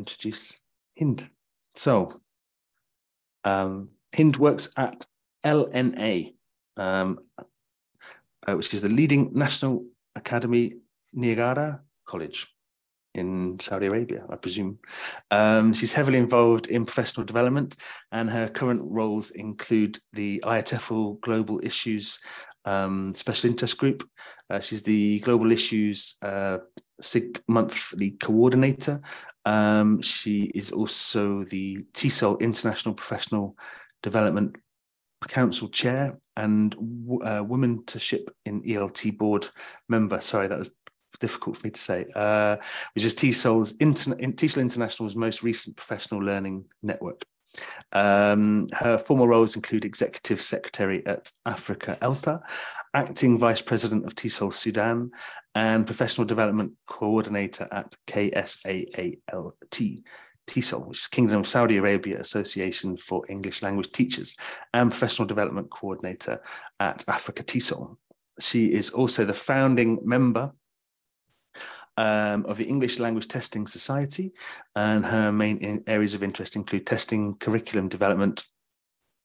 introduce Hind. So, Hind works at LNA, which is the leading national academy Niagara College in Saudi Arabia, I presume. She's heavily involved in professional development, and her current roles include the IATEFL Global Issues Special Interest Group. She's the Global Issues SIG Monthly Coordinator. She is also the TESOL International Professional Development Council Chair and Womentorship in ELT Board member. Sorry, that was difficult for me to say, which is TESOL International's most recent professional learning network. Her former roles include Executive Secretary at Africa ELPA, Acting Vice President of TESOL Sudan, and Professional Development Coordinator at KSAALT TESOL, which is Kingdom of Saudi Arabia Association for English Language Teachers, and Professional Development Coordinator at Africa TESOL. She is also the founding member of the English Language Testing Society, and her main areas of interest include testing, curriculum development,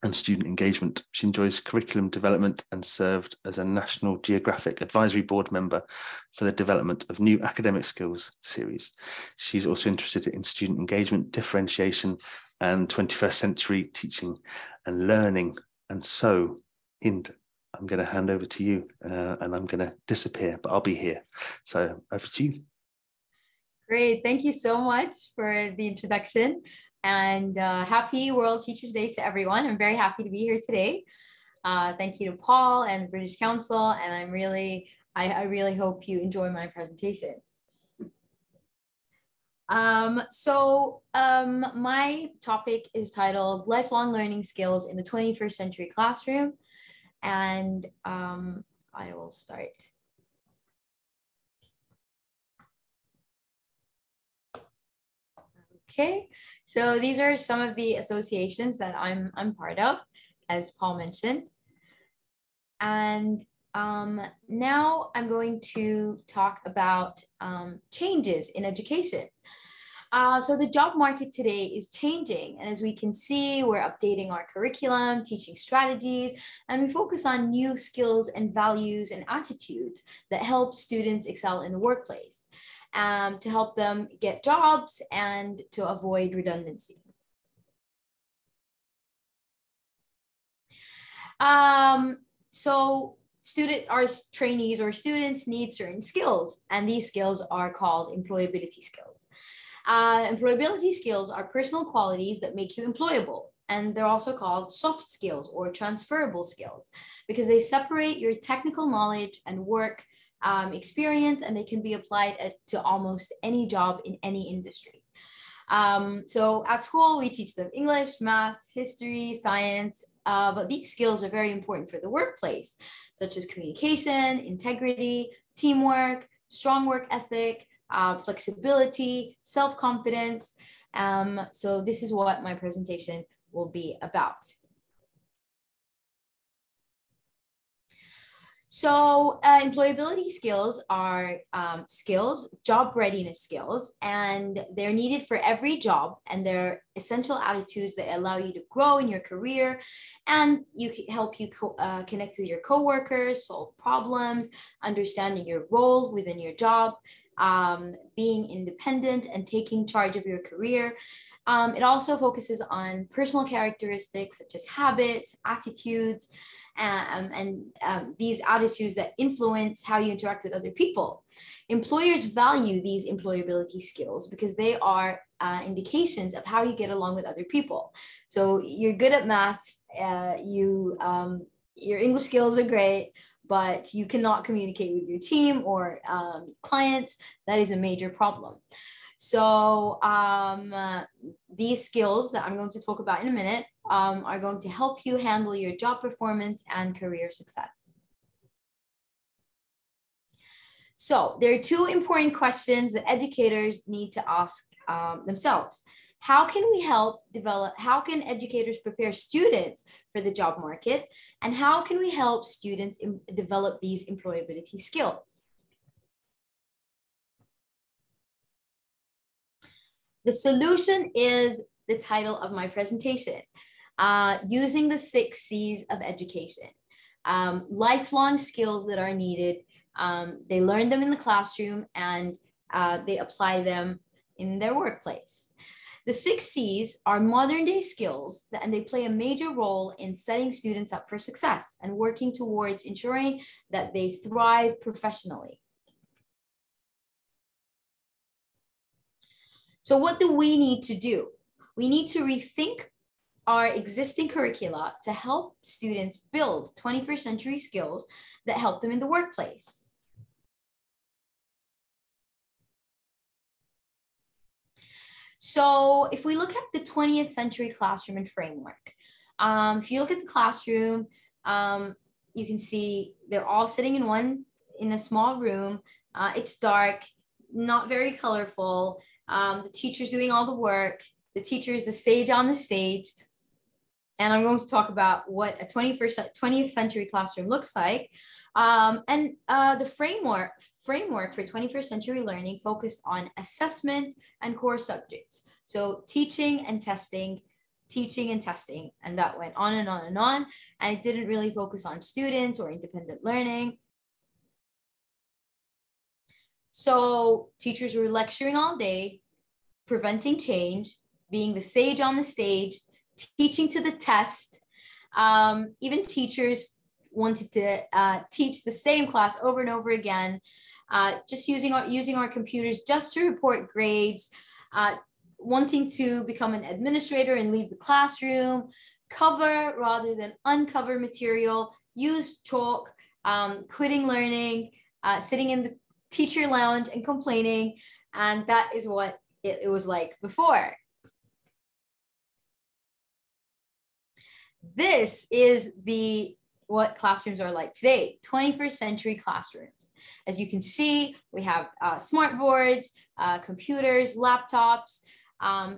and student engagement. She enjoys curriculum development and served as a National Geographic Advisory Board member for the development of New Academic Skills series. She's also interested in student engagement, differentiation, and 21st century teaching and learning. And so, Hind, I'm going to hand over to you, and I'm going to disappear, but I'll be here. So over to you. Great. Thank you so much for the introduction, and happy World Teachers Day to everyone. I'm very happy to be here today. Thank you to Paul and the British Council, and I really hope you enjoy my presentation. My topic is titled Lifelong Learning Skills in the 21st Century Classroom. And I will start. Okay, so these are some of the associations that I'm part of, as Paul mentioned. And now I'm going to talk about changes in education. So the job market today is changing, and as we can see, we're updating our curriculum, teaching strategies, and we focus on new skills and values and attitudes that help students excel in the workplace, to help them get jobs and to avoid redundancy. Our trainees or students need certain skills, and these skills are called employability skills. Employability skills are personal qualities that make you employable, and they're also called soft skills or transferable skills because they separate your technical knowledge and work experience, and they can be applied to almost any job in any industry. So at school, we teach them English, maths, history, science, but these skills are very important for the workplace, such as communication, integrity, teamwork, strong work ethic, flexibility, self-confidence. So this is what my presentation will be about. So employability skills are job readiness skills, and they're needed for every job, and they're essential attitudes that allow you to grow in your career, and help you connect with your coworkers, solve problems, understanding your role within your job, being independent and taking charge of your career. It also focuses on personal characteristics such as habits, attitudes, and these attitudes that influence how you interact with other people. Employers value these employability skills because they are indications of how you get along with other people. So you're good at maths, your English skills are great, but you cannot communicate with your team or clients. That is a major problem. So these skills that I'm going to talk about in a minute are going to help you handle your job performance and career success. So there are two important questions that educators need to ask themselves. How can educators prepare students for the job market? And how can we help students develop these employability skills? The solution is the title of my presentation, using the 6 C's of education. Lifelong skills that are needed. They learn them in the classroom and they apply them in their workplace. The 6 C's are modern day skills and they play a major role in setting students up for success and working towards ensuring that they thrive professionally. So what do we need to do? We need to rethink our existing curricula to help students build 21st century skills that help them in the workplace. So if we look at the 20th century classroom and framework, if you look at the classroom, you can see they're all sitting in a small room. It's dark, not very colorful. The teacher's doing all the work. The teacher is the sage on the stage. And I'm going to talk about what a 20th century classroom looks like. The framework for 21st century learning focused on assessment and core subjects. So teaching and testing, and that went on and on and on. And it didn't really focus on students or independent learning. So teachers were lecturing all day, preventing change, being the sage on the stage, teaching to the test. Even teachers wanted to teach the same class over and over again, just using our computers just to report grades, wanting to become an administrator and leave the classroom, cover rather than uncover material, use chalk, quitting learning, sitting in the teacher lounge and complaining. And that is what it was like before. This is what classrooms are like today, 21st century classrooms. As you can see, we have smart boards, computers, laptops.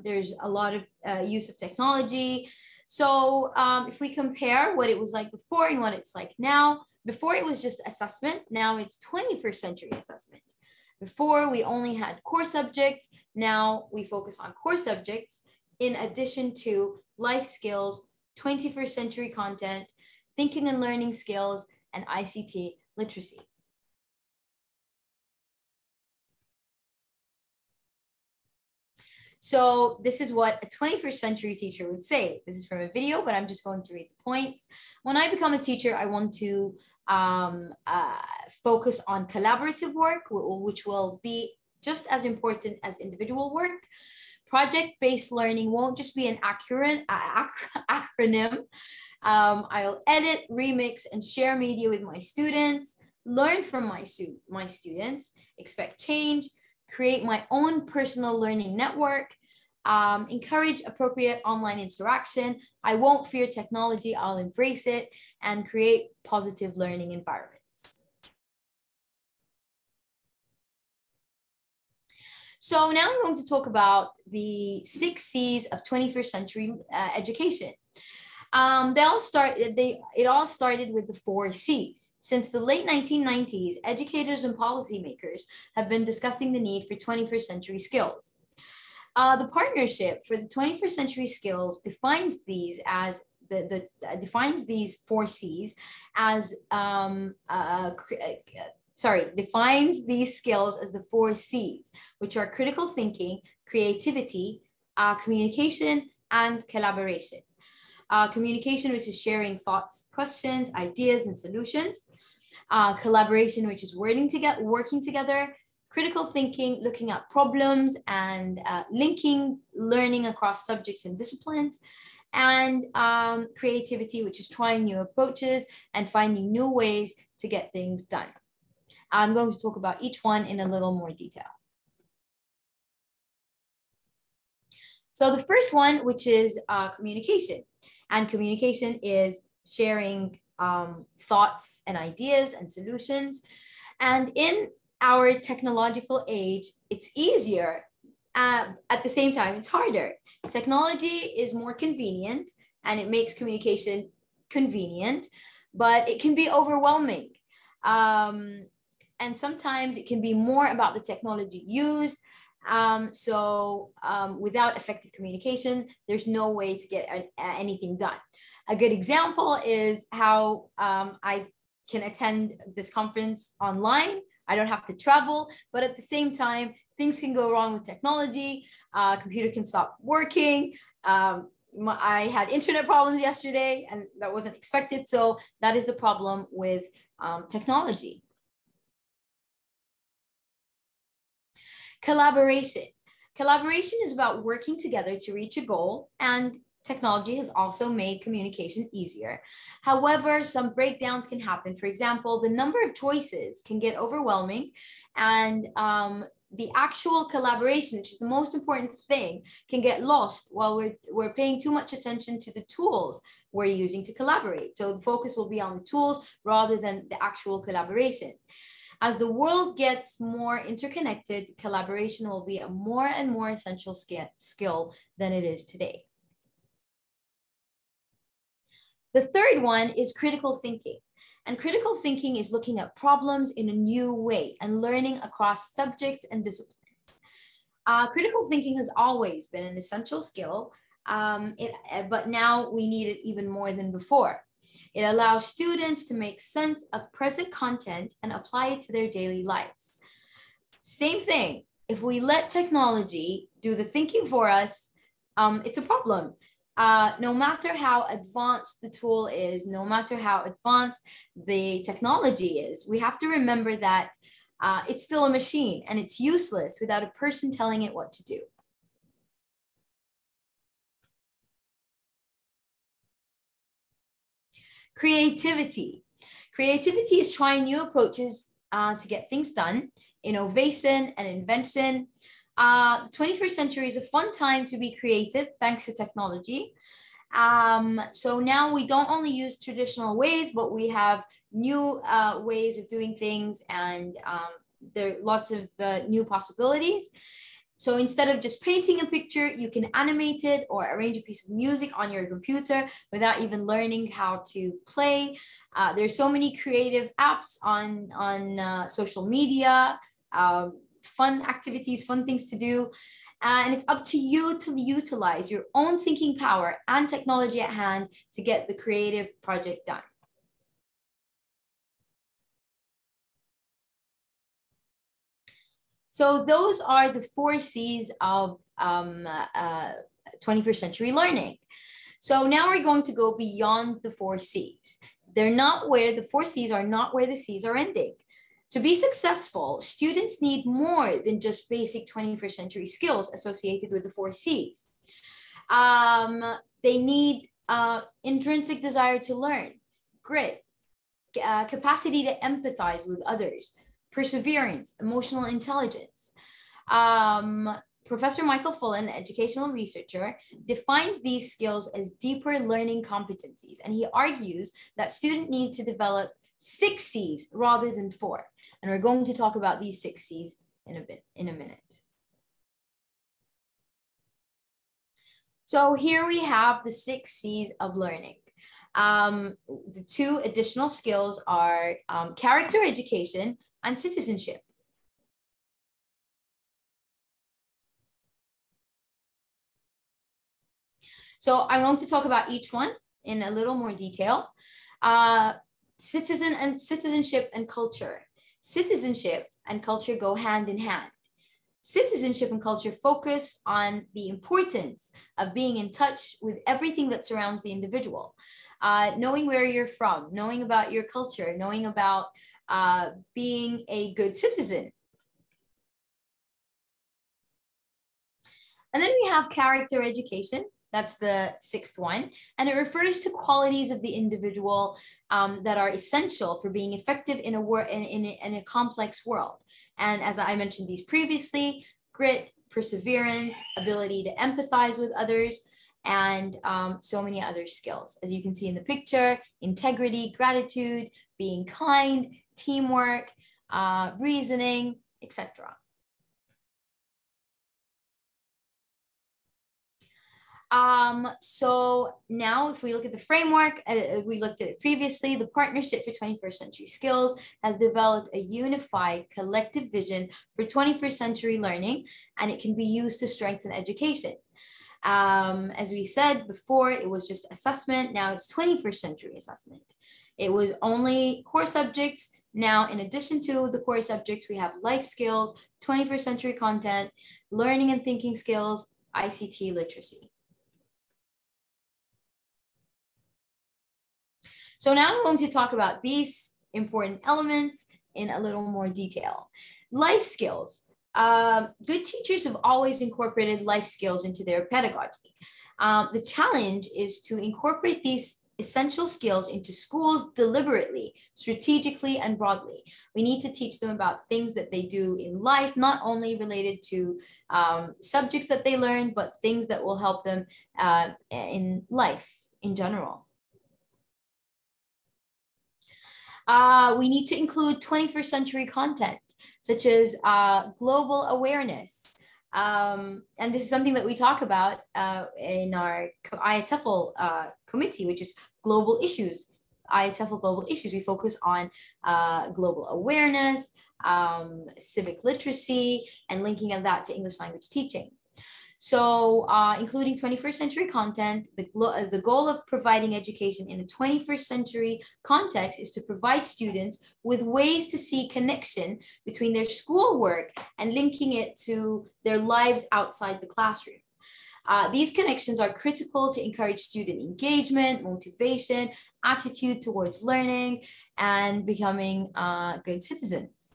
There's a lot of use of technology. So if we compare what it was like before and what it's like now, before it was just assessment, now it's 21st century assessment. Before we only had core subjects, now we focus on core subjects in addition to life skills, 21st century content, thinking and learning skills, and ICT literacy. So this is what a 21st century teacher would say. This is from a video, but I'm just going to read the points. When I become a teacher, I want to focus on collaborative work, which will be just as important as individual work. Project-based learning won't just be an acronym. I'll edit, remix, and share media with my students, learn from my students, expect change, create my own personal learning network, encourage appropriate online interaction. I won't fear technology, I'll embrace it, and create positive learning environments. So now I'm going to talk about the 6 C's of 21st century education. It all started with the 4 C's. Since the late 1990s, educators and policymakers have been discussing the need for 21st century skills. The Partnership for the 21st Century Skills defines these as defines these 4 C's as defines these skills as the 4 C's, which are critical thinking, creativity, communication, and collaboration. Communication, which is sharing thoughts, questions, ideas, and solutions. Collaboration, which is working together. Critical thinking, looking at problems and linking learning across subjects and disciplines. And creativity, which is trying new approaches and finding new ways to get things done. I'm going to talk about each one in a little more detail. So the first one, which is communication. And communication is sharing thoughts and ideas and solutions. And in our technological age, it's easier. At the same time, it's harder. Technology is more convenient and it makes communication convenient, but it can be overwhelming. And sometimes it can be more about the technology used Without effective communication, there's no way to get anything done. A good example is how I can attend this conference online. I don't have to travel, but at the same time, things can go wrong with technology. Computer can stop working. I had internet problems yesterday, and that wasn't expected. So that is the problem with technology. Collaboration. Collaboration is about working together to reach a goal, and technology has also made communication easier. However, some breakdowns can happen. For example, the number of choices can get overwhelming, and the actual collaboration, which is the most important thing, can get lost while we're paying too much attention to the tools we're using to collaborate. So the focus will be on the tools rather than the actual collaboration. As the world gets more interconnected, collaboration will be a more and more essential skill than it is today. The third one is critical thinking. And critical thinking is looking at problems in a new way and learning across subjects and disciplines. Critical thinking has always been an essential skill, but now we need it even more than before. It allows students to make sense of present content and apply it to their daily lives. Same thing, if we let technology do the thinking for us, it's a problem. No matter how advanced the tool is, no matter how advanced the technology is, we have to remember that it's still a machine and it's useless without a person telling it what to do. Creativity. Creativity is trying new approaches to get things done, innovation and invention. The 21st century is a fun time to be creative thanks to technology. So now we don't only use traditional ways, but we have new ways of doing things, and there are lots of new possibilities. So instead of just painting a picture, you can animate it or arrange a piece of music on your computer without even learning how to play. There's so many creative apps on social media, fun activities, fun things to do. And it's up to you to utilize your own thinking power and technology at hand to get the creative project done. So those are the 4 C's of 21st century learning. So now we're going to go beyond the 4 C's. They're not where the 4 C's are not where the C's are ending. To be successful, students need more than just basic 21st century skills associated with the 4 C's. They need intrinsic desire to learn, grit, capacity to empathize with others, perseverance, emotional intelligence. Professor Michael Fullen, an educational researcher, defines these skills as deeper learning competencies, and he argues that students need to develop 6 C's rather than 4. And we're going to talk about these 6 C's in a minute. So here we have the 6 C's of learning. The 2 additional skills are character education and citizenship. So I'm going to talk about each one in a little more detail. Citizenship and culture. Citizenship and culture go hand in hand. Citizenship and culture focus on the importance of being in touch with everything that surrounds the individual. Knowing where you're from, knowing about your culture, knowing about being a good citizen. And then we have character education. That's the 6th one. And it refers to qualities of the individual that are essential for being effective in a complex world. And as I mentioned these previously, grit, perseverance, ability to empathize with others, and so many other skills. As you can see in the picture, integrity, gratitude, being kind, teamwork, reasoning, etc. So now if we look at the framework, we looked at it previously, the Partnership for 21st Century Skills has developed a unified collective vision for 21st century learning, and it can be used to strengthen education. As we said before, it was just assessment. Now it's 21st century assessment. It was only core subjects. Now, in addition to the core subjects, we have life skills, 21st century content, learning and thinking skills, ICT literacy. So now I'm going to talk about these important elements in a little more detail. Life skills. Good teachers have always incorporated life skills into their pedagogy. The challenge is to incorporate these essential skills into schools deliberately, strategically, and broadly. We need to teach them about things that they do in life, not only related to subjects that they learn, but things that will help them in life in general. We need to include 21st century content, such as global awareness. And this is something that we talk about in our IATEFL committee, which is global issues. IATEFL global issues. We focus on global awareness, civic literacy, and linking of that to English language teaching. So including 21st century content, the goal of providing education in a 21st century context is to provide students with ways to see connection between their schoolwork and linking it to their lives outside the classroom. These connections are critical to encourage student engagement, motivation, attitude towards learning, and becoming good citizens.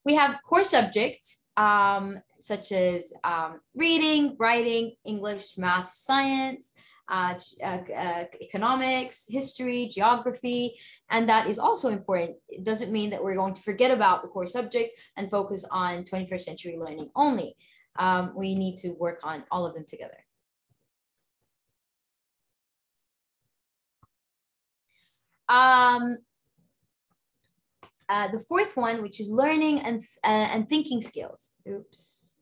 We have core subjects such as reading, writing, English, math, science, economics, history, geography, and that is also important. It doesn't mean that we're going to forget about the core subjects and focus on 21st century learning only. We need to work on all of them together. The fourth one, which is learning and thinking skills. Oops.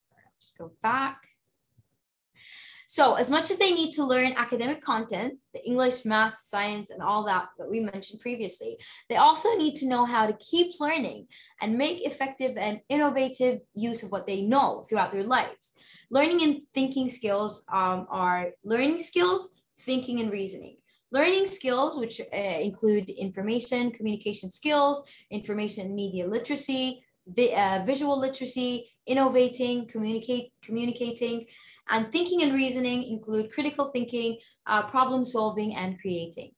Sorry, I'll just go back. So as much as they need to learn academic content, the English, math, science, and all that we mentioned previously, they also need to know how to keep learning and make effective and innovative use of what they know throughout their lives. Learning and thinking skills are learning skills, thinking, and reasoning. Learning skills, which include information, communication skills, information and media literacy, visual literacy, innovating, communicating, and thinking and reasoning include critical thinking, problem solving, and creating.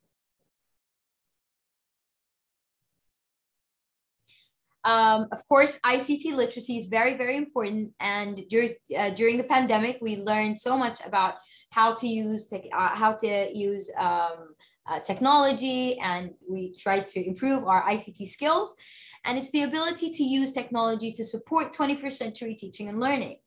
Of course, ICT literacy is very, very important. And during the pandemic, we learned so much about how to use technology, and we tried to improve our ICT skills. And it's the ability to use technology to support 21st century teaching and learning.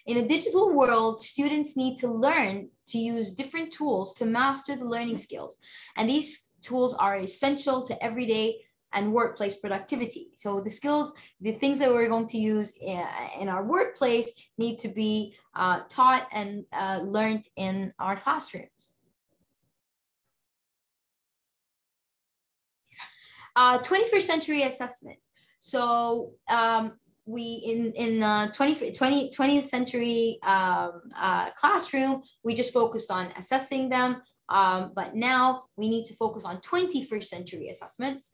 In a digital world, students need to learn to use different tools to master the learning skills. And these tools are essential to everyday and workplace productivity. So the skills, the things that we're going to use in our workplace need to be taught and learned in our classrooms. 21st century assessment. So we in 20th century classroom, we just focused on assessing them. But now we need to focus on 21st century assessments,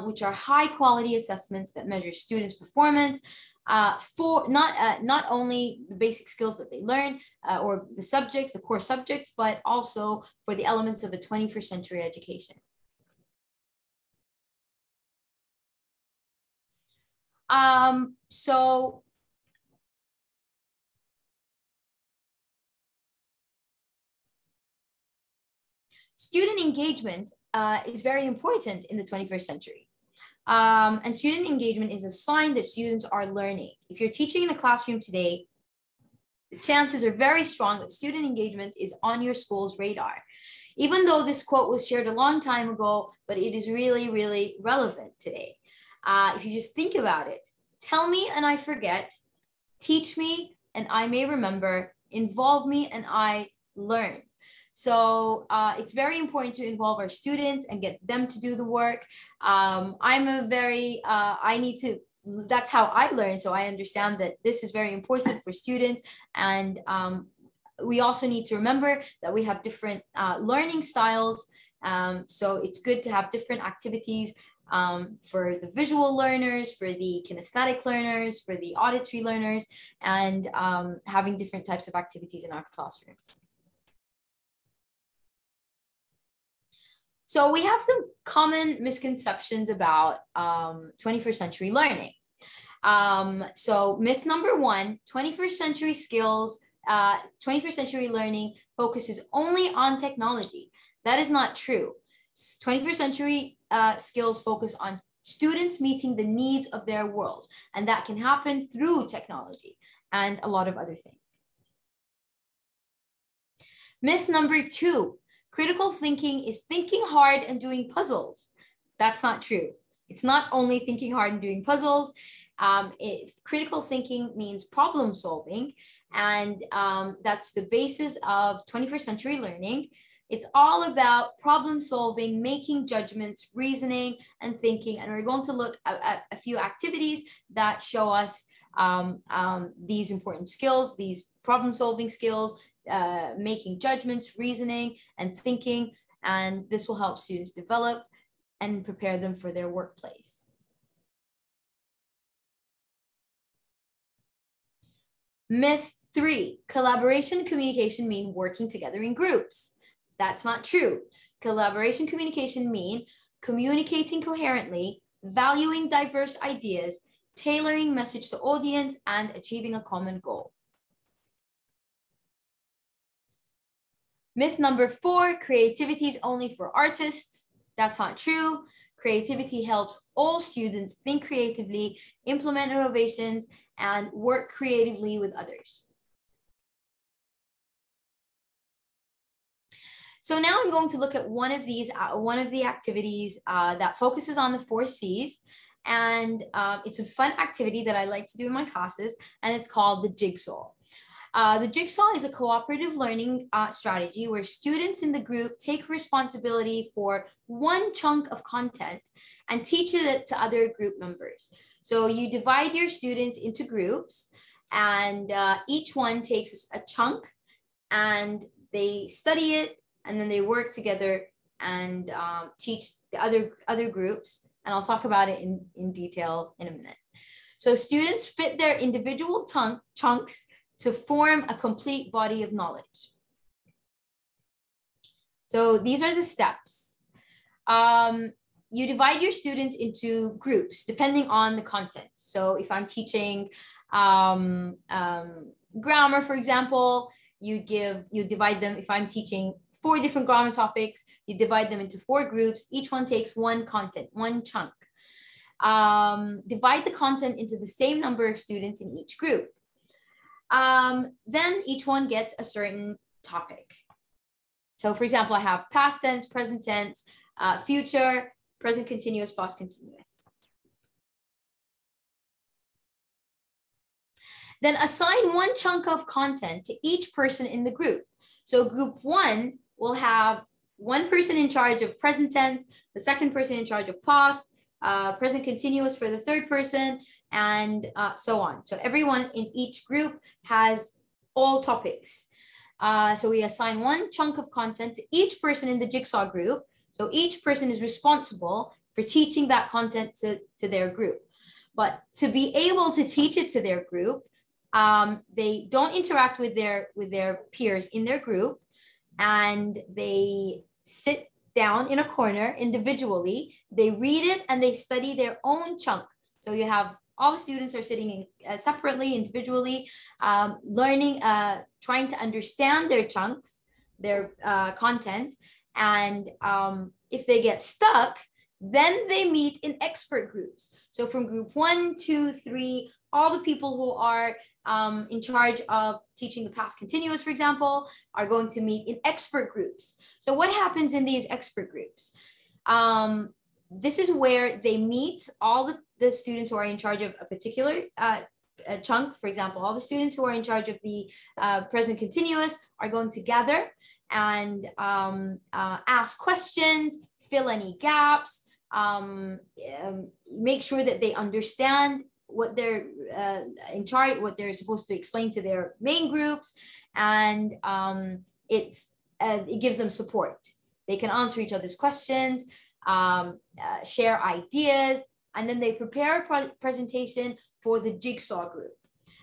which are high quality assessments that measure students' performance for not only the basic skills that they learn or the subjects, the core subjects, but also for the elements of a 21st century education. So student engagement is very important in the 21st century. And student engagement is a sign that students are learning. If you're teaching in a classroom today, the chances are very strong that student engagement is on your school's radar. Even though this quote was shared a long time ago, but it is really, really relevant today. If you just think about it, tell me and I forget, teach me and I may remember, involve me and I learn. So it's very important to involve our students and get them to do the work. That's how I learn. So I understand that this is very important for students. And we also need to remember that we have different learning styles. So it's good to have different activities for the visual learners, for the kinesthetic learners, for the auditory learners, and having different types of activities in our classrooms. So we have some common misconceptions about 21st century learning. So myth number one, 21st century skills, 21st century learning focuses only on technology. That is not true. 21st century skills focus on students meeting the needs of their worlds, and that can happen through technology and a lot of other things. Myth number two, critical thinking is thinking hard and doing puzzles. That's not true. It's not only thinking hard and doing puzzles. Critical thinking means problem solving, and that's the basis of 21st century learning. It's all about problem solving, making judgments, reasoning, and thinking. And we're going to look at a few activities that show us these important skills, these problem solving skills, making judgments, reasoning, and thinking. And this will help students develop and prepare them for their workplace. Myth three, collaboration, communication mean working together in groups. That's not true. Collaboration, communication mean communicating coherently, valuing diverse ideas, tailoring message to audience, and achieving a common goal. Myth number four, creativity is only for artists. That's not true. Creativity helps all students think creatively, implement innovations, and work creatively with others. So now I'm going to look at one of the activities that focuses on the 4 C's. And it's a fun activity that I like to do in my classes, and it's called the Jigsaw. The Jigsaw is a cooperative learning strategy where students in the group take responsibility for one chunk of content and teach it to other group members. So you divide your students into groups, and each one takes a chunk and they study it, and then they work together and teach the other groups. And I'll talk about it in detail in a minute. So students fit their individual chunks to form a complete body of knowledge. So these are the steps. You divide your students into groups depending on the content. So if I'm teaching grammar, for example, you divide them. If I'm teaching 4 different grammar topics, you divide them into 4 groups. Each one takes one content, one chunk. Divide the content into the same number of students in each group. Then each one gets a certain topic. So for example, I have past tense, present tense, future, present continuous, past continuous. Then assign one chunk of content to each person in the group. So group 1 will have one person in charge of present tense, the second person in charge of past, present continuous for the third person, and so on. So everyone in each group has all topics. So we assign one chunk of content to each person in the Jigsaw group. So each person is responsible for teaching that content to their group. But to be able to teach it to their group, they don't interact with their peers in their group, and they sit down in a corner individually. They read it and they study their own chunk. So you have all the students are sitting in, separately, individually, learning, trying to understand their chunks, their content. And if they get stuck, then they meet in expert groups. So from group 1, 2, 3, all the people who are in charge of teaching the past continuous, for example, are going to meet in expert groups. So what happens in these expert groups? This is where they meet all the students who are in charge of a particular chunk. For example, all the students who are in charge of the present continuous are going to gather and ask questions, fill any gaps, make sure that they understand what they're in charge, what they're supposed to explain to their main groups, and it gives them support. They can answer each other's questions, share ideas, and then they prepare a presentation for the Jigsaw group.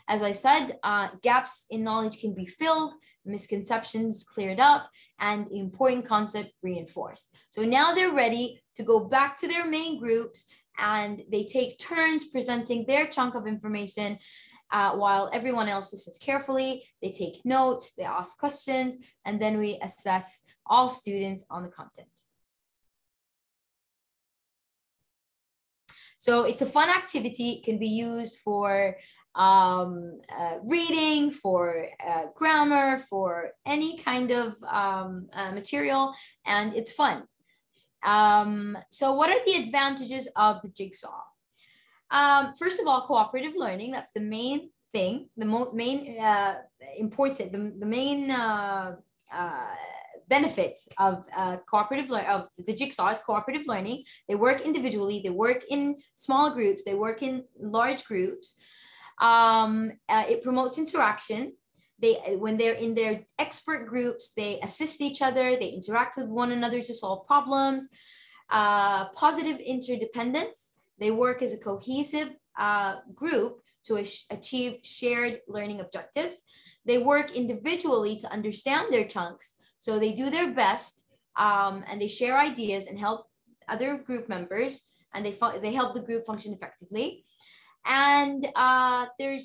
As I said, gaps in knowledge can be filled, misconceptions cleared up, and important concept reinforced. So now they're ready to go back to their main groups, and they take turns presenting their chunk of information while everyone else listens carefully. They take notes, they ask questions, and then we assess all students on the content. So it's a fun activity. It can be used for reading, for grammar, for any kind of material, and it's fun. So what are the advantages of the Jigsaw? First of all, cooperative learning, that's the main thing, the main important, the main benefit of of the Jigsaw is cooperative learning. They work individually, they work in small groups, they work in large groups. It promotes interaction. When they're in their expert groups, they assist each other, they interact with one another to solve problems. Positive interdependence. They work as a cohesive group to achieve shared learning objectives. They work individually to understand their chunks. So they do their best and they share ideas and help other group members, and they help the group function effectively. And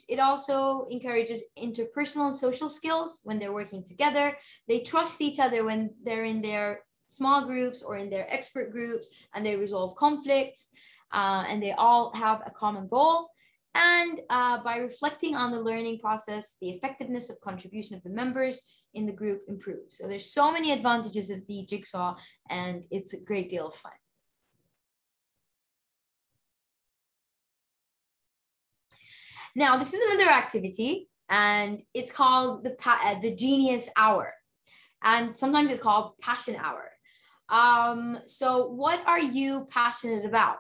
it also encourages interpersonal and social skills when they're working together. They trust each other when they're in their small groups or in their expert groups, and they resolve conflicts, and they all have a common goal. And by reflecting on the learning process, the effectiveness of contribution of the members in the group improves. So there's so many advantages of the Jigsaw, and it's a great deal of fun. Now, this is another activity, and it's called the Genius Hour, and sometimes it's called Passion Hour. So what are you passionate about?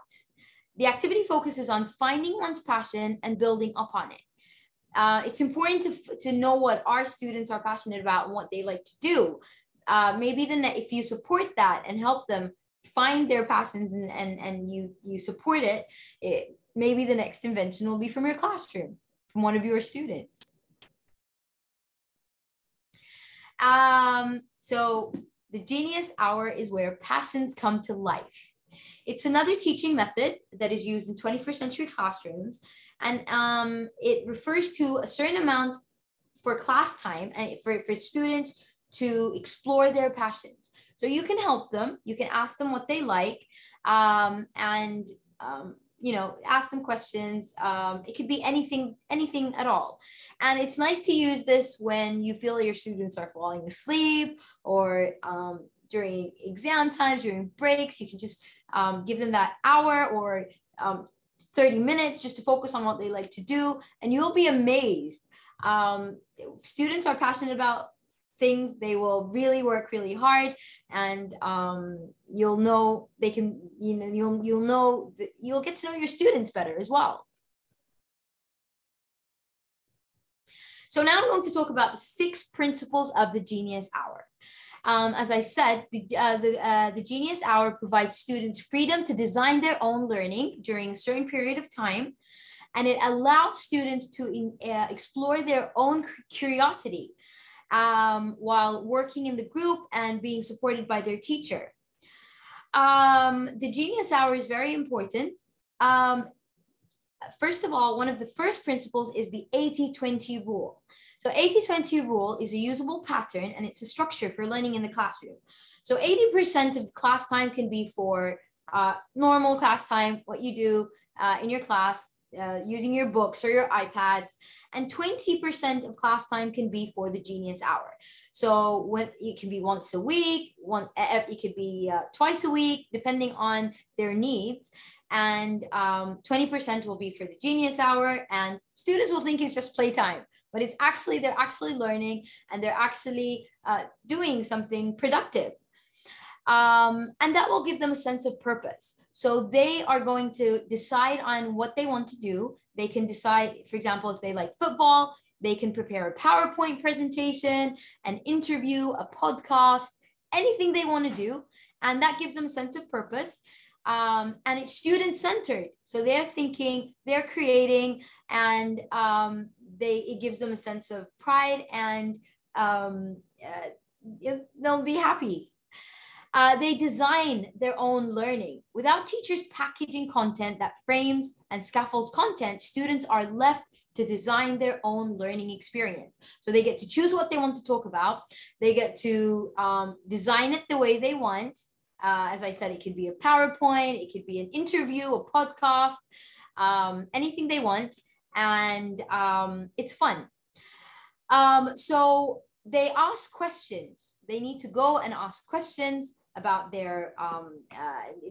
The activity focuses on finding one's passion and building upon it. It's important to know what our students are passionate about and what they like to do. Maybe if you support that and help them find their passions and you support it, maybe the next invention will be from your classroom, from one of your students. So the Genius Hour is where passions come to life. It's another teaching method that is used in 21st century classrooms, and it refers to a certain amount for class time and for students to explore their passions. So you can help them, you can ask them what they like, and ask them questions. It could be anything at all. And it's nice to use this when you feel your students are falling asleep, or during exam times, during breaks. You can just give them that hour or 30 minutes just to focus on what they like to do, and you'll be amazed. Students are passionate about things, they will really work really hard, and you'll know they can, you'll get to know your students better as well. So now I'm going to talk about the 6 principles of the Genius Hour. As I said, the Genius Hour provides students freedom to design their own learning during a certain period of time, and it allows students to explore their own curiosity while working in the group and being supported by their teacher. The Genius Hour is very important. First of all, one of the first principles is the 80-20 rule. So 80-20 rule is a usable pattern, and it's a structure for learning in the classroom. So 80% of class time can be for normal class time, what you do in your class, using your books or your iPads, and 20% of class time can be for the Genius Hour. So when it can be once a week, it could be twice a week, depending on their needs. and 20% will be for the Genius Hour, and students will think it's just playtime, but it's actually, they're actually learning, and they're actually doing something productive. And that will give them a sense of purpose. So they are going to decide on what they want to do. They can decide, for example, if they like football, they can prepare a PowerPoint presentation, an interview, a podcast, anything they want to do. And that gives them a sense of purpose. And it's student-centered. So they're thinking, they're creating, and it gives them a sense of pride, and they'll be happy. They design their own learning. Without teachers packaging content that frames and scaffolds content, students are left to design their own learning experience. So they get to choose what they want to talk about. They get to design it the way they want. As I said, it could be a PowerPoint, it could be an interview, a podcast, anything they want. And it's fun. So they ask questions. They need to go and ask questions about their,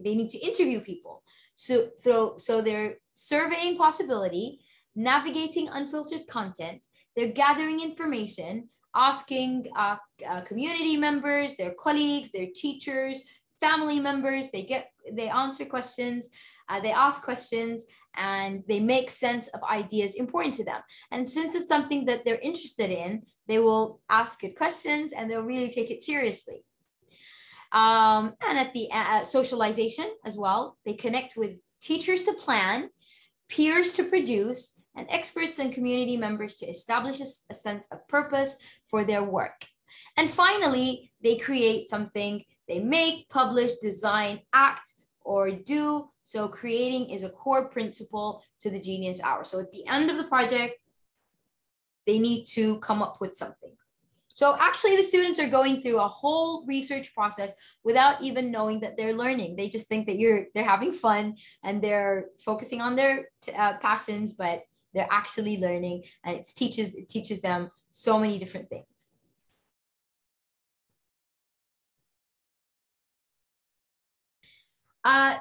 they need to interview people. So they're surveying possibility, navigating unfiltered content, they're gathering information, asking community members, their colleagues, their teachers, family members, they answer questions, they ask questions, and they make sense of ideas important to them. And since it's something that they're interested in, they will ask good questions, and they'll really take it seriously. And at the socialization as well, they connect with teachers to plan, peers to produce, and experts and community members to establish a sense of purpose for their work. And finally, they create something. They make, publish, design, act, or do. So creating is a core principle to the Genius Hour. So at the end of the project, they need to come up with something. So actually the students are going through a whole research process without even knowing that they're learning. They just think that they're having fun and they're focusing on their passions, but they're actually learning, and it teaches them so many different things.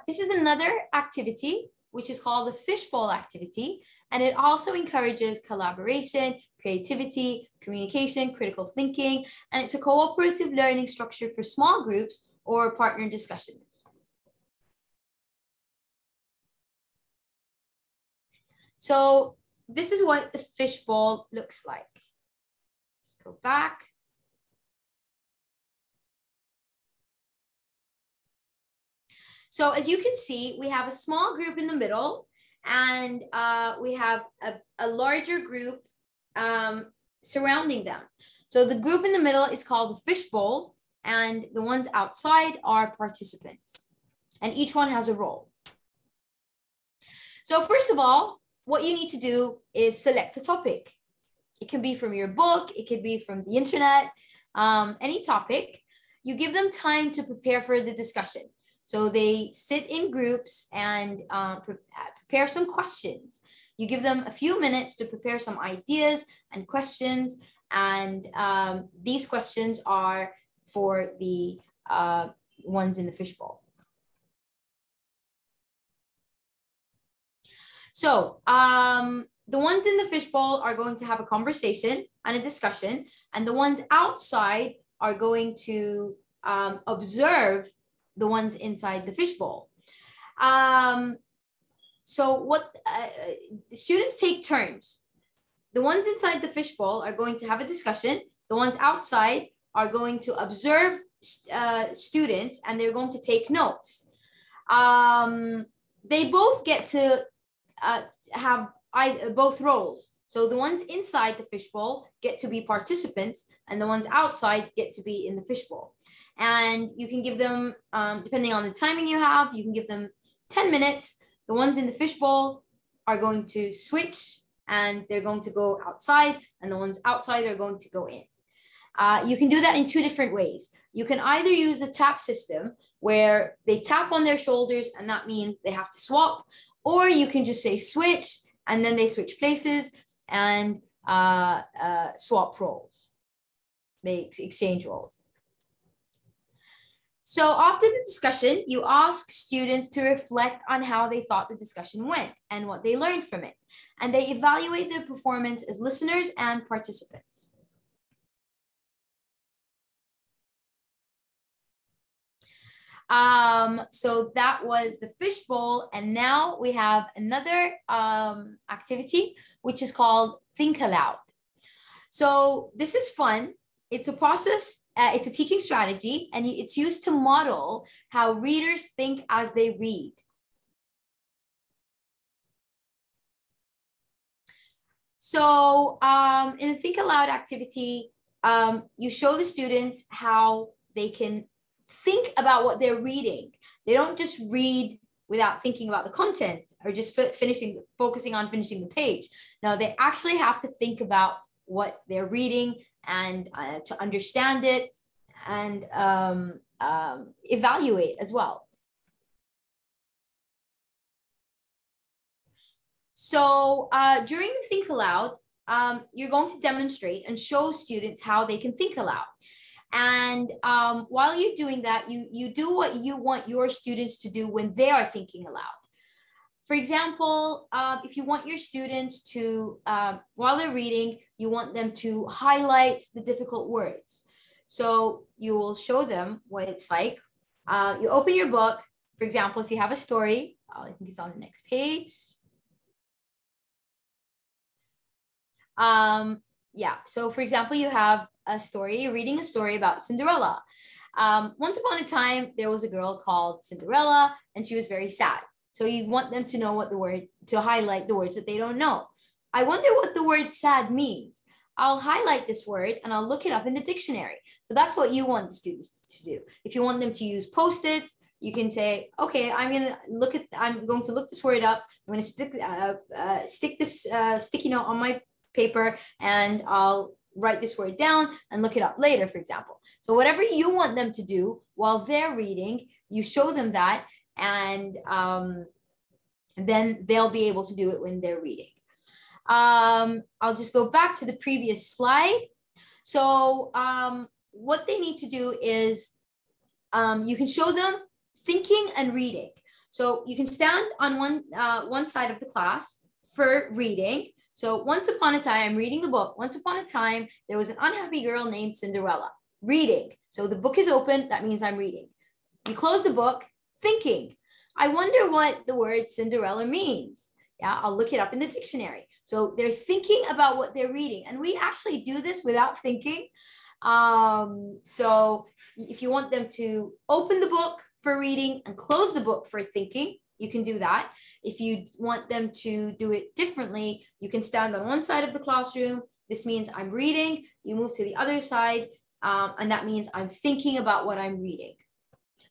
This is another activity, which is called the Fishbowl Activity, and it also encourages collaboration, creativity, communication, critical thinking, and it's a cooperative learning structure for small groups or partner discussions. So this is what the fishbowl looks like. Let's go back. So as you can see, we have a small group in the middle, and we have a larger group surrounding them. So the group in the middle is called the fishbowl, and the ones outside are participants, and each one has a role. So first of all, what you need to do is select a topic. It can be from your book, it could be from the internet, any topic. You give them time to prepare for the discussion. So they sit in groups and prepare some questions. You give them a few minutes to prepare some ideas and questions. And these questions are for the ones in the fishbowl. So the ones in the fishbowl are going to have a conversation and a discussion. And the ones outside are going to observe the ones inside the fishbowl. So what the students take turns. The ones inside the fishbowl are going to have a discussion. The ones outside are going to observe students, and they're going to take notes. They both get to have both roles. So the ones inside the fishbowl get to be participants, and the ones outside get to be in the fishbowl. And you can give them, depending on the timing you have, you can give them 10 minutes. The ones in the fishbowl are going to switch, and they're going to go outside, and the ones outside are going to go in. You can do that in two different ways. You can either use the tap system, where they tap on their shoulders, and that means they have to swap, or you can just say switch, and then they switch places and swap roles. They exchange roles. So after the discussion, you ask students to reflect on how they thought the discussion went and what they learned from it. And they evaluate their performance as listeners and participants. So that was the fishbowl. And now we have another activity, which is called Think Aloud. So this is fun. It's a process, it's a teaching strategy, and it's used to model how readers think as they read. So in a Think Aloud activity, you show the students how they can think about what they're reading. They don't just read without thinking about the content or just focusing on finishing the page. No, they actually have to think about what they're reading and to understand it and evaluate as well. So during the Think Aloud, you're going to demonstrate and show students how they can think aloud. And while you're doing that, you do what you want your students to do when they are thinking aloud. For example, if you want your students to, while they're reading, you want them to highlight the difficult words. So you will show them what it's like. You open your book. For example, if you have a story, I think it's on the next page. Yeah, so for example, you have a story, you're reading a story about Cinderella. Once upon a time, there was a girl called Cinderella, and she was very sad. So you want them to know what the word, to highlight the words that they don't know. I wonder what the word sad means. I'll highlight this word and I'll look it up in the dictionary. So that's what you want the students to do. If you want them to use Post-its, you can say, okay, I'm going to look this word up. I'm going to stick this sticky note on my paper and I'll write this word down and look it up later, for example. So whatever you want them to do while they're reading, you show them that, and then they'll be able to do it when they're reading. I'll just go back to the previous slide. So what they need to do is you can show them thinking and reading. So you can stand on one side of the class for reading. So once upon a time, I'm reading the book. Once upon a time, there was an unhappy girl named Cinderella. Reading. So the book is open. That means I'm reading. You close the book. Thinking. I wonder what the word Cinderella means. Yeah, I'll look it up in the dictionary. So they're thinking about what they're reading. And we actually do this without thinking. So if you want them to open the book for reading and close the book for thinking, you can do that. If you want them to do it differently, you can stand on one side of the classroom. This means I'm reading. You move to the other side, and that means I'm thinking about what I'm reading.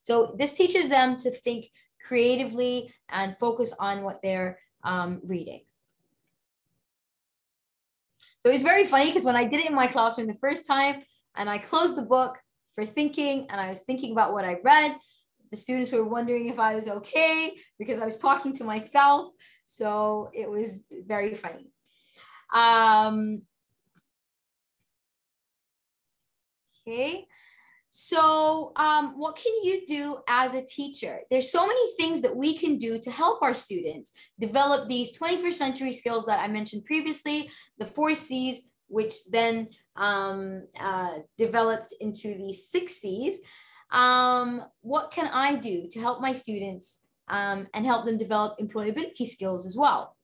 So this teaches them to think creatively and focus on what they're reading. So it's very funny because when I did it in my classroom the first time and I closed the book for thinking and I was thinking about what I read, the students were wondering if I was okay because I was talking to myself. So it was very funny. Okay. So what can you do as a teacher? There's so many things that we can do to help our students develop these 21st century skills that I mentioned previously, the 4 C's, which then developed into the 6 C's. What can I do to help my students and help them develop employability skills as well?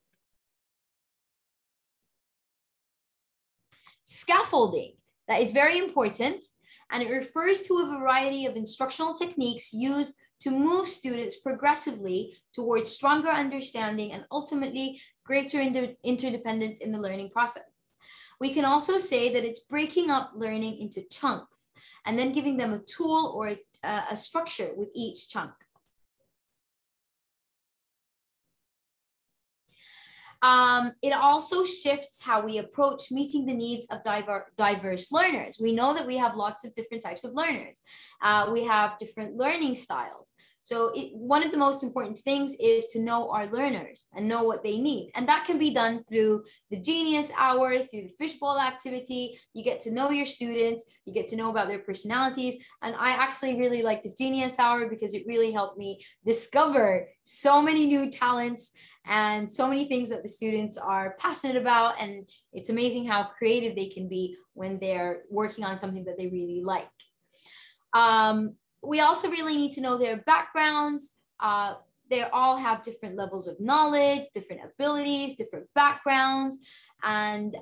Scaffolding, that is very important. And it refers to a variety of instructional techniques used to move students progressively towards stronger understanding and ultimately greater interdependence in the learning process. We can also say that it's breaking up learning into chunks and then giving them a tool or a structure with each chunk. It also shifts how we approach meeting the needs of diverse learners. We know that we have lots of different types of learners. We have different learning styles. So one of the most important things is to know our learners and know what they need. And that can be done through the Genius Hour, through the Fishbowl Activity. You get to know your students, you get to know about their personalities. And I actually really like the Genius Hour because it really helped me discover so many new talents and so many things that the students are passionate about. And it's amazing how creative they can be when they're working on something that they really like. We also really need to know their backgrounds. They all have different levels of knowledge, different abilities, different backgrounds. And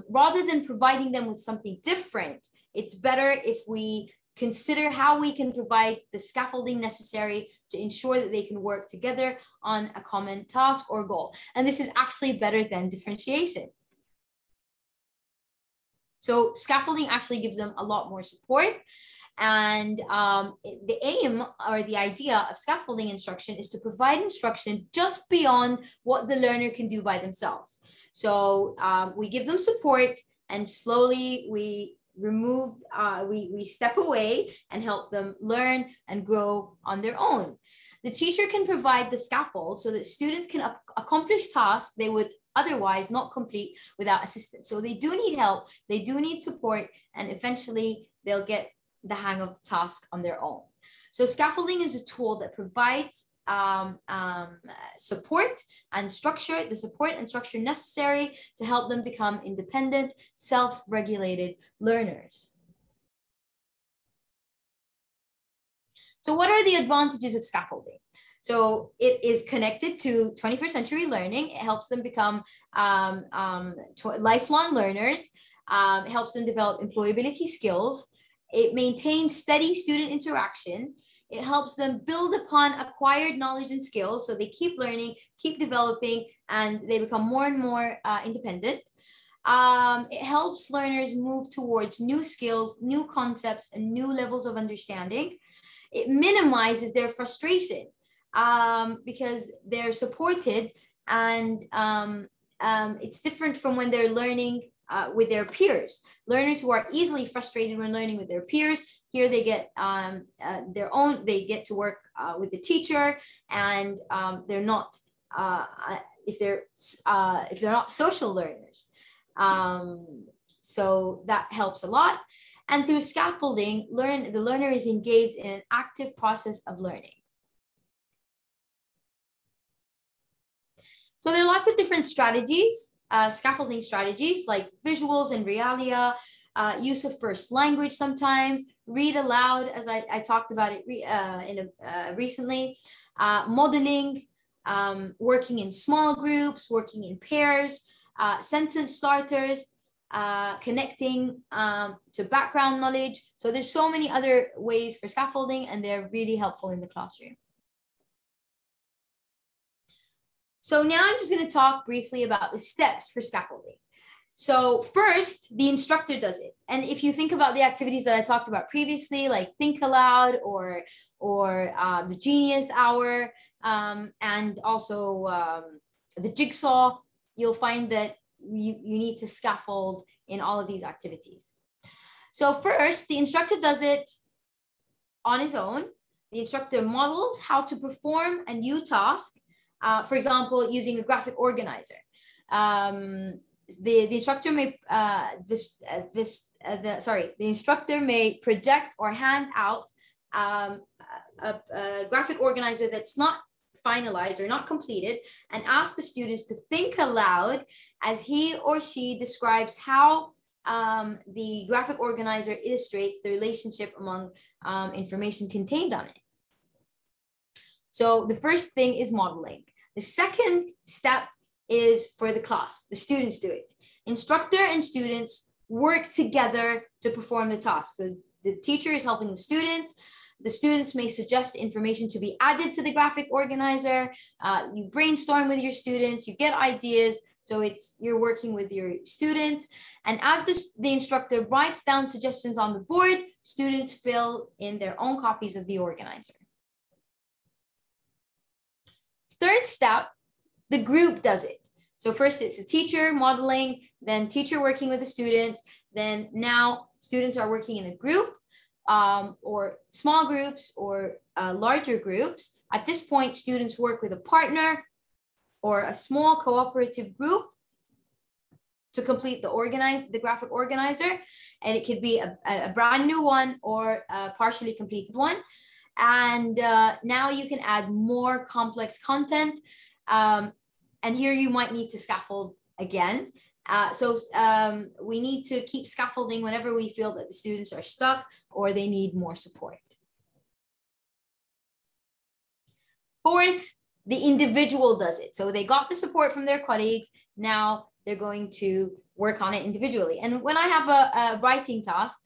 rather than providing them with something different, it's better if we consider how we can provide the scaffolding necessary to ensure that they can work together on a common task or goal. And this is actually better than differentiation. So scaffolding actually gives them a lot more support. And the aim or the idea of scaffolding instruction is to provide instruction just beyond what the learner can do by themselves. So we give them support, and slowly we remove, we step away and help them learn and grow on their own. The teacher can provide the scaffold so that students can accomplish tasks they would otherwise not complete without assistance. So they do need help, they do need support, and eventually they'll get the hang of the task on their own. So scaffolding is a tool that provides support and structure, the support and structure necessary to help them become independent, self-regulated learners. So what are the advantages of scaffolding? So it is connected to 21st century learning. It helps them become lifelong learners. It helps them develop employability skills. It maintains steady student interaction. It helps them build upon acquired knowledge and skills. So they keep learning, keep developing, and they become more and more independent. It helps learners move towards new skills, new concepts, and new levels of understanding. It minimizes their frustration because they're supported, and it's different from when they're learning with their peers. Learners who are easily frustrated when learning with their peers, here they get they get to work with the teacher, and they're not if they're not social learners. So that helps a lot. And through scaffolding, the learner is engaged in an active process of learning. So there are lots of different strategies, scaffolding strategies like visuals and realia, use of first language sometimes, read aloud, as I talked about it recently, modeling, working in small groups, working in pairs, sentence starters, connecting to background knowledge. So there's so many other ways for scaffolding, and they're really helpful in the classroom. So now I'm just going to talk briefly about the steps for scaffolding. So first, the instructor does it. And if you think about the activities that I talked about previously, like Think Aloud or the Genius Hour, and also the Jigsaw, you'll find that you need to scaffold in all of these activities. So first, the instructor does it on his own. The instructor models how to perform a new task, for example, using a graphic organizer. The instructor may the instructor may project or hand out a graphic organizer that's not finalized or not completed, and ask the students to think aloud as he or she describes how the graphic organizer illustrates the relationship among information contained on it. So the first thing is modeling. The second step is for the class. The students do it. Instructor and students work together to perform the task. So the teacher is helping the students. The students may suggest information to be added to the graphic organizer. You brainstorm with your students, you get ideas. So you're working with your students. And as the instructor writes down suggestions on the board, students fill in their own copies of the organizer. Third step, the group does it. So first it's the teacher modeling, then teacher working with the students, then now students are working in a group. or small groups or larger groups. At this point, students work with a partner or a small cooperative group to complete the graphic organizer. And it could be a brand new one or a partially completed one. And now you can add more complex content. And here you might need to scaffold again. So we need to keep scaffolding whenever we feel that the students are stuck or they need more support. Fourth, the individual does it. So they got the support from their colleagues. Now they're going to work on it individually. And when I have a writing task,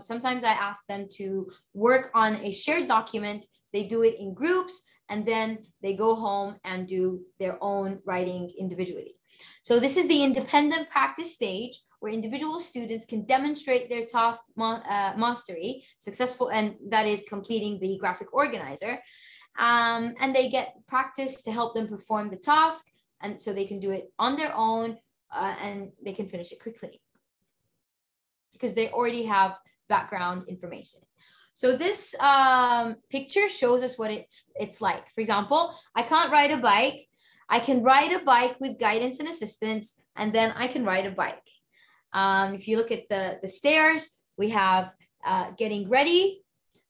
sometimes I ask them to work on a shared document. They do it in groups, and then they go home and do their own writing individually. So this is the independent practice stage where individual students can demonstrate their task mastery successful, and that is completing the graphic organizer. And they get practice to help them perform the task, and so they can do it on their own and they can finish it quickly because they already have background information. So this picture shows us what it's like. For example, I can't ride a bike. I can ride a bike with guidance and assistance, and then I can ride a bike. If you look at the stairs, we have getting ready,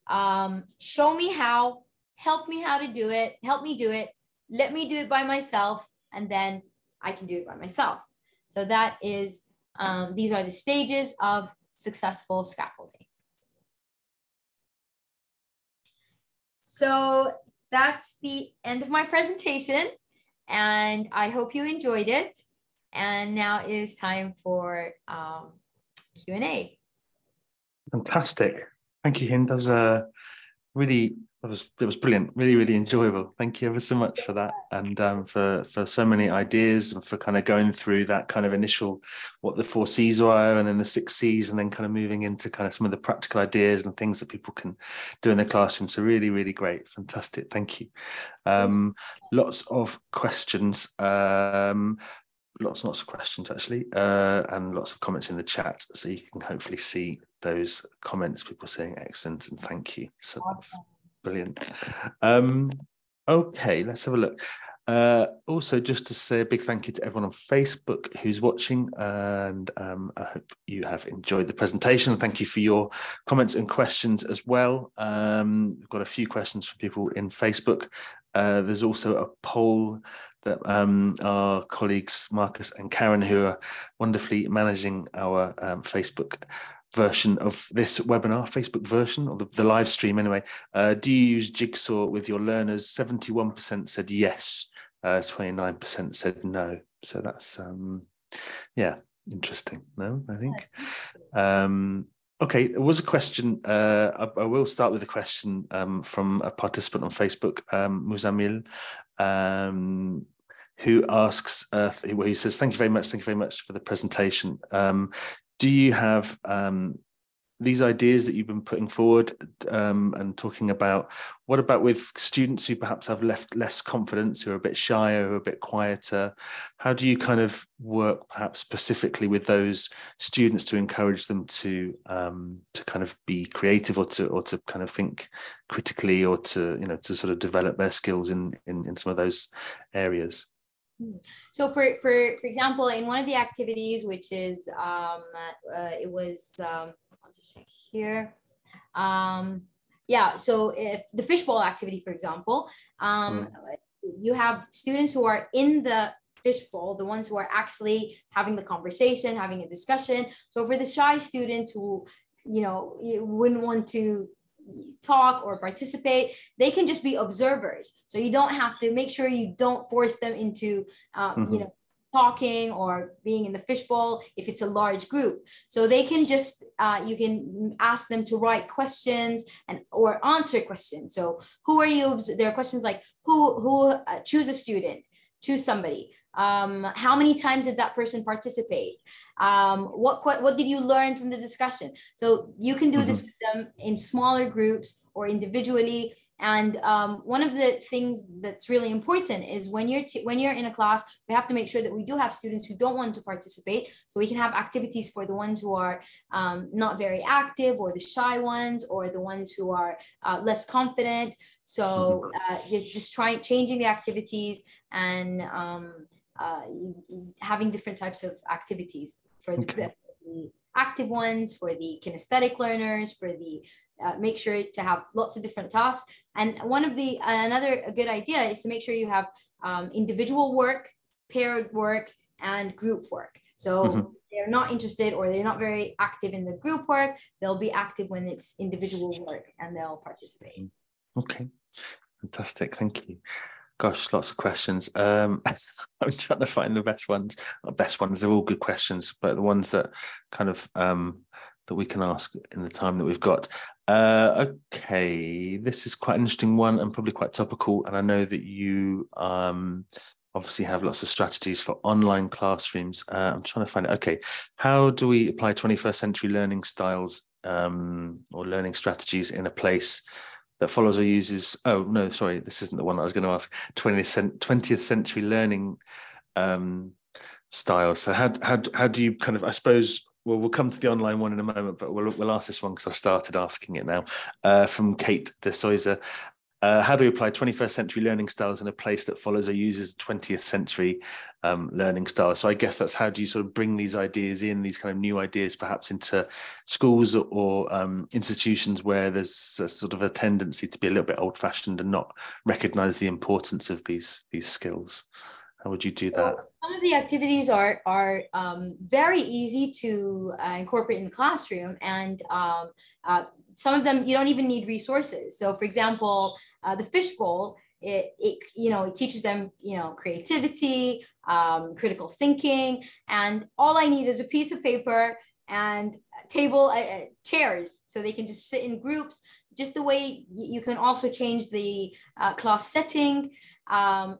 show me how, help me how to do it, help me do it, let me do it by myself, and then I can do it by myself. So that is, these are the stages of successful scaffolding. So that's the end of my presentation, and I hope you enjoyed it. And now it is time for Q&A. Fantastic. Thank you, Hind. It was brilliant, really enjoyable. Thank you ever so much for that, and for so many ideas, and for kind of going through that kind of initial, what the 4 C's were, and then the 6 C's, and then kind of moving into kind of some of the practical ideas and things that people can do in their classroom. So really great, fantastic. Thank you. Lots of questions. Lots of questions actually, and lots of comments in the chat, so you can hopefully see those comments, people saying excellent and thank you. So that's brilliant. Okay, let's have a look. Also, just to say a big thank you to everyone on Facebook who's watching, and I hope you have enjoyed the presentation. Thank you for your comments and questions as well. We've got a few questions from people in Facebook. There's also a poll that our colleagues Marcus and Karen, who are wonderfully managing our Facebook version of this webinar, Facebook version, or the live stream anyway. Do you use Jigsaw with your learners? 71% said yes, 29% said no. So that's yeah, interesting. No, I think. Okay, there was a question. I will start with a question from a participant on Facebook, Muzamil, who asks, he says, thank you very much for the presentation. Do you have these ideas that you've been putting forward and talking about, what about with students who perhaps have less confidence, who are a bit shyer, who are a bit quieter? How do you kind of work perhaps specifically with those students to encourage them to kind of be creative, or to kind of think critically, or to sort of develop their skills in some of those areas? So for example, in one of the activities, which is it was I'll just check here. Yeah, so if the Fishbowl Activity, for example, you have students who are in the fishbowl, the ones who are actually having the conversation, having a discussion. So for the shy students who you wouldn't want to talk or participate, they can just be observers. So you don't have to, make sure you don't force them into talking or being in the fishbowl if it's a large group. So they can just you can ask them to write questions or answer questions. So who are you? There are questions like who choose a student, choose somebody. How many times did that person participate? What did you learn from the discussion? So you can do this with them in smaller groups or individually. And one of the things that's really important is when you're in a class, we have to make sure that we do have students who don't want to participate. So we can have activities for the ones who are not very active, or the shy ones, or the ones who are less confident. So you're just changing the activities and having different types of activities for the active ones, for the kinesthetic learners, for the make sure to have lots of different tasks. And another good idea is to make sure you have individual work, paired work, and group work. So they're not interested or they're not very active in the group work, they'll be active when it's individual work and they'll participate. Okay, fantastic. Thank you. Gosh, lots of questions. I'm trying to find the best ones. Not best ones, they're all good questions, but the ones that kind of that we can ask in the time that we've got. Okay, this is quite an interesting one and probably quite topical. And I know that you obviously have lots of strategies for online classrooms. I'm trying to find it. Okay, how do we apply 21st century learning styles or learning strategies in a place that follows or uses, oh no, sorry, this isn't the one I was going to ask, 20th century learning style. So how do you kind of, I suppose, well, we'll come to the online one in a moment, but we'll ask this one because I've started asking it now, from Kate de Souza. How do we apply 21st century learning styles in a place that follows or uses 20th century learning styles? So I guess that's how do you sort of bring these ideas in, these kind of new ideas, perhaps into schools or institutions where there's a sort of a tendency to be a little bit old-fashioned and not recognize the importance of these skills. How would you do that? So some of the activities are very easy to incorporate in the classroom, and some of them you don't even need resources. So, for example, the fishbowl, it teaches them creativity, critical thinking, and all I need is a piece of paper and table chairs, so they can just sit in groups. Just the way you can also change the class setting.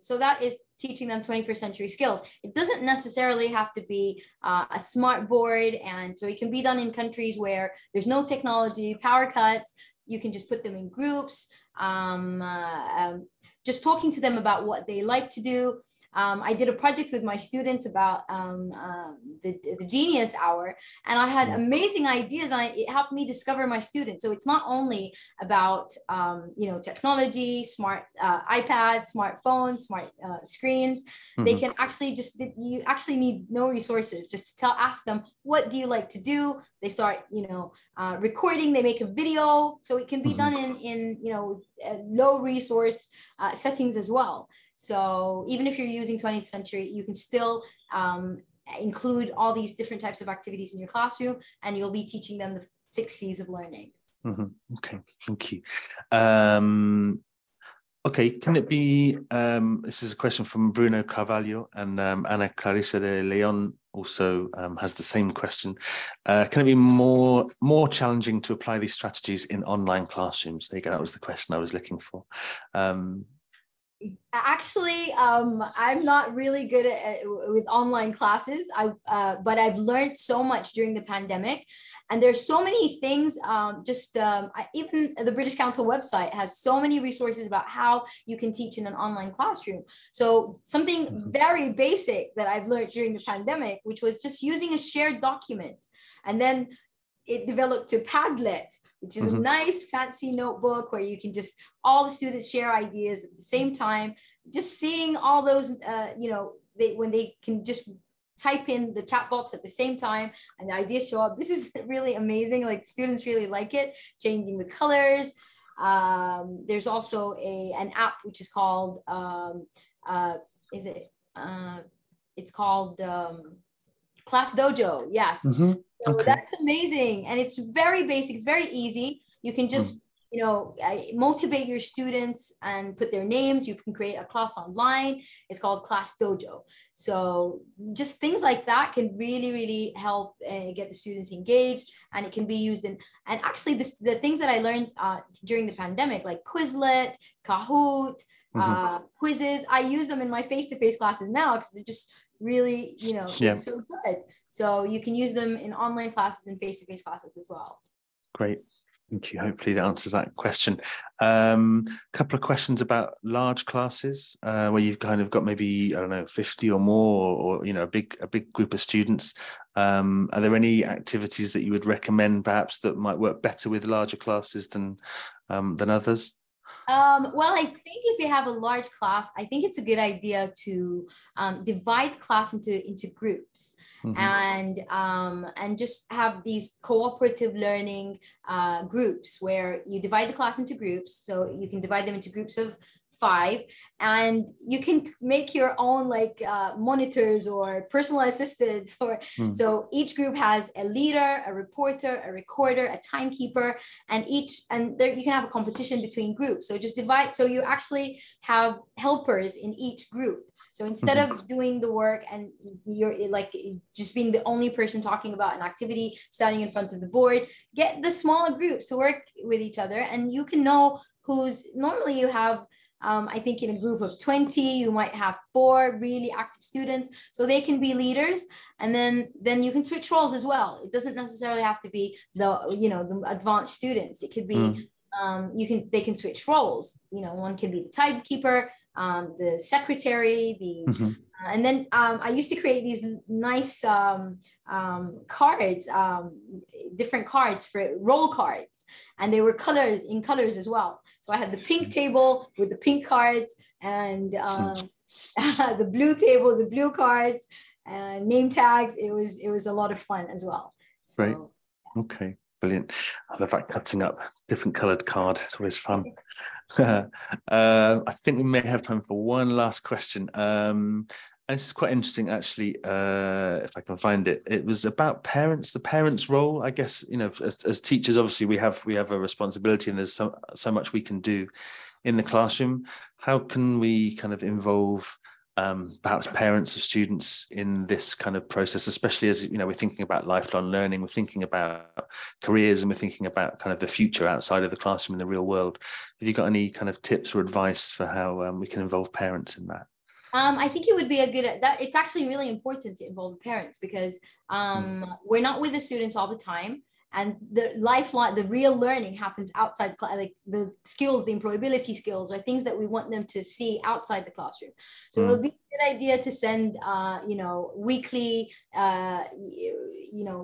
So that is teaching them 21st century skills. It doesn't necessarily have to be a smart board, and so it can be done in countries where there's no technology, power cuts. You can just put them in groups, just talking to them about what they like to do. I did a project with my students about the Genius Hour, and I had amazing ideas, and it helped me discover my students. So it's not only about technology, smart iPads, smartphones, smart screens. They can actually you actually need no resources, just to ask them, what do you like to do? They start recording, they make a video, so it can be done in low resource settings as well. So even if you're using 20th century, you can still include all these different types of activities in your classroom, and you'll be teaching them the 6 C's of learning. Okay, thank you. Okay, can it be, this is a question from Bruno Carvalho, and Ana Clarissa de Leon also has the same question. Can it be more challenging to apply these strategies in online classrooms? There you go, that was the question I was looking for. Actually, I'm not really good with online classes. But I've learned so much during the pandemic, and there's so many things. Even the British Council website has so many resources about how you can teach in an online classroom. So something very basic that I've learned during the pandemic, which was just using a shared document, and then it developed to Padlet, which is a nice fancy notebook where you can just, all the students share ideas at the same time. Just seeing all those, when they can just type in the chat box at the same time and the ideas show up. This is really amazing. Like, students really like it, changing the colors. There's also an app which is called, it's called Class Dojo. Yes. So that's amazing. And it's very basic. It's very easy. You can just, motivate your students and put their names. You can create a class online. It's called Class Dojo. So just things like that can really, really help get the students engaged. And it can be used in, and actually the things that I learned during the pandemic, like Quizlet, Kahoot, quizzes, I use them in my face-to-face classes now because they're just really, Yeah. so good. So you can use them in online classes and face-to-face classes as well. Great. Thank you. Hopefully that answers that question. Couple of questions about large classes where you've kind of got maybe, I don't know, 50 or more, or a big group of students. Are there any activities that you would recommend perhaps that might work better with larger classes than others? Well, I think if you have a large class, I think it's a good idea to divide class into groups. And just have these cooperative learning groups where you divide the class into groups. So you can divide them into groups of 5, and you can make your own monitors or personal assistants, or so each group has a leader, a reporter, a recorder, a timekeeper, and there you can have a competition between groups. So just divide, so you actually have helpers in each group. So instead of doing the work and you're just being the only person talking about an activity, standing in front of the board, get the smaller groups to work with each other, and you can know who's, normally you have, I think in a group of 20, you might have 4 really active students, so they can be leaders, and then you can switch roles as well. It doesn't necessarily have to be the advanced students. It could be they can switch roles. One can be the timekeeper, the secretary, and then I used to create these nice cards, different cards for roll cards, and they were in colors as well. So I had the pink table with the pink cards, and the blue table, the blue cards, and name tags. It was a lot of fun as well. So, right. Okay. Brilliant. I love that, cutting up different coloured card. It's always fun. I think we may have time for one last question. And this is quite interesting, actually, if I can find it. It was about parents, the parents' role. I guess, as teachers, obviously, we have a responsibility, and there's so much we can do in the classroom. How can we kind of involve perhaps parents of students in this kind of process, especially as we're thinking about lifelong learning, we're thinking about careers, and we're thinking about kind of the future outside of the classroom in the real world. Have you got any kind of tips or advice for how we can involve parents in that? I think it would be it's actually really important to involve parents, because we're not with the students all the time. And the real learning happens outside, like the skills, the employability skills, are things that we want them to see outside the classroom. So it would be a good idea to send, weekly,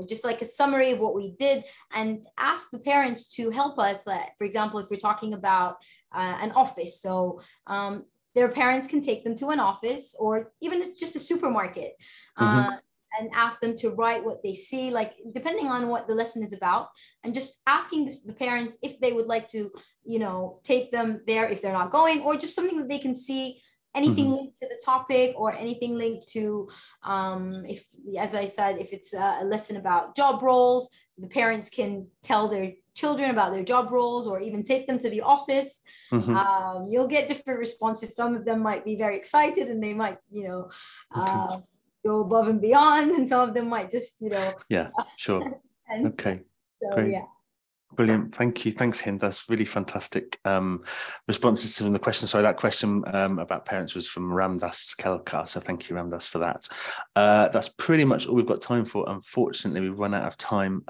just like a summary of what we did, and ask the parents to help us. For example, if we're talking about an office, so their parents can take them to an office, or even just a supermarket. And ask them to write what they see, depending on what the lesson is about, and just asking the parents if they would like to, take them there if they're not going, or just something that they can see, anything linked to the topic, or anything linked to, if, as I said, if it's a lesson about job roles, the parents can tell their children about their job roles, or even take them to the office. You'll get different responses. Some of them might be very excited, and they might, go above and beyond, and some of them might just, yeah, sure. Okay, so, great. Yeah. Brilliant. Thank you. Thanks, Hind. That's really fantastic responses to the question. Sorry, that question about parents was from Ramdas Kelkar. So thank you, Ramdas, for that. That's pretty much all we've got time for. Unfortunately, we've run out of time.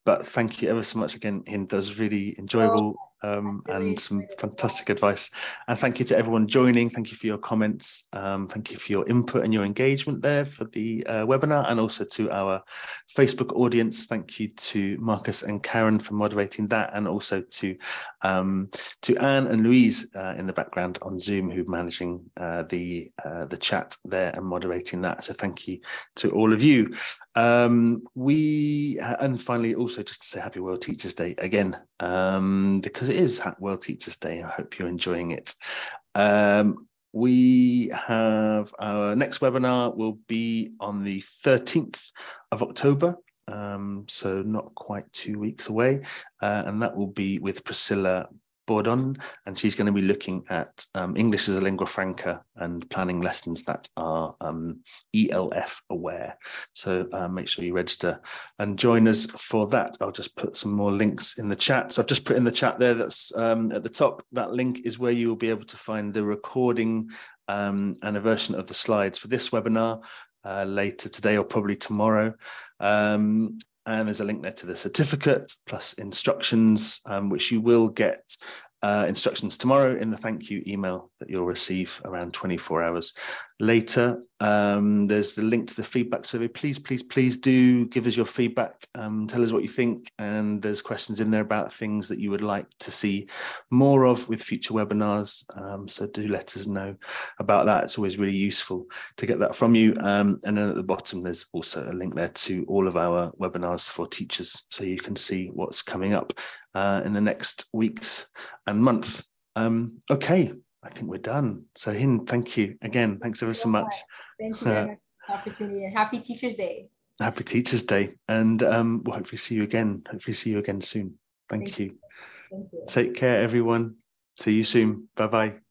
But thank you ever so much again, Hind. That was really enjoyable and some fantastic advice. And thank you to everyone joining. Thank you for your comments. Thank you for your input and your engagement there for the webinar, and also to our Facebook audience. Thank you to Marcus and Karen for moderating that, and also to Anne and Louise in the background on Zoom, who are managing the chat there and moderating that. So thank you to all of you. And finally, also just to say Happy World Teachers Day again, because it is World Teachers Day. I hope you're enjoying it. We have our next webinar will be on the 13th of October. So not quite 2 weeks away. And that will be with Priscilla Bordon, and she's going to be looking at English as a lingua franca and planning lessons that are ELF aware. So make sure you register and join us for that. I'll just put some more links in the chat. So I've just put in the chat there, that's at the top. That link is where you will be able to find the recording and a version of the slides for this webinar later today or probably tomorrow. And there's a link there to the certificate plus instructions, which you will get instructions tomorrow in the thank you email that you'll receive around 24 hours later. There's the link to the feedback survey. Please do give us your feedback. Tell us what you think. And there's questions in there about things that you would like to see more of with future webinars. So do let us know about that. It's always really useful to get that from you. And then at the bottom, there's also a link there to all of our webinars for teachers, so you can see what's coming up in the next weeks and month. Okay, I think we're done. So Hind, thank you again. Thanks ever so much. Thank you very much for the opportunity, and happy Teachers Day. Happy Teachers Day. And we'll hopefully see you again. Hopefully see you again soon. Thank you. Thank you. Take care, everyone. See you soon. Bye-bye.